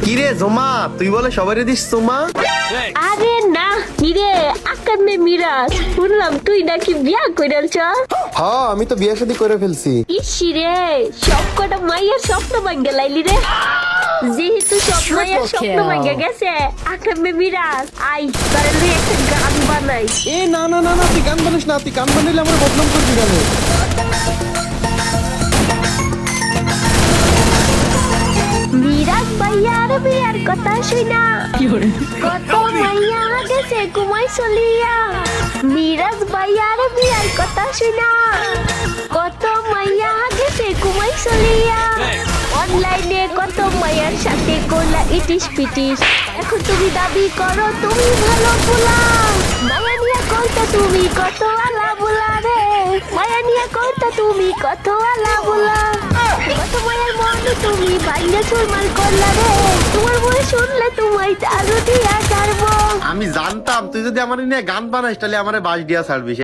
কিরে জমা, তুই বলে সবাই দিস তোমা? আরে না কিরে আকামে মিরাজ, শুনলাম তুই নাকি বিয়া কইরালছ। হ্যাঁ, আমি তো বিয়ে শাদী করে ফেলছি। ইসি রে, সব কটা মাইয়ার স্বপ্ন ভাঙ্গে লাইলি রে। যেহেতু সব মাইয়ার স্বপ্ন ভাঙ্গে গেছে, আকামে মিরাজ আই তাহলে একটা গান বানাই। এ না না না না, তুই গান বানিস না, তুই গান বানাইলে আমার বদনাম করবি কেন? মিরাজ ভাইয়ার বিয়ার কথা শুনা কত মাইয়া গেছে কুমাই চলিয়া। মিরাজ ভাইয়ার বিয়ার কথা শুনা কত মাইয়া গেছে কুমাই চলিয়া। অনলাইনে কত মাইয়ার সাথে করলা ইটিস পিটিস, এখন তুমি দাবি করো তুমি ভালো পোলা। মায়া নিয়ে কইতা তুমি কত আলা বুলা রে, মায়া নিয়ে কইতা তুমি কত আলা বুলা। কত মায়ের মনে তুমি বাইরে চুরমার করলা রে, তোমার বই শুনলে তোমায় চারু দিয়া ছাড়বো। আমি জানতাম তুই যদি আমার নিয়ে গান বানাইস তাহলে আমার বাস দিয়া ছাড়বি।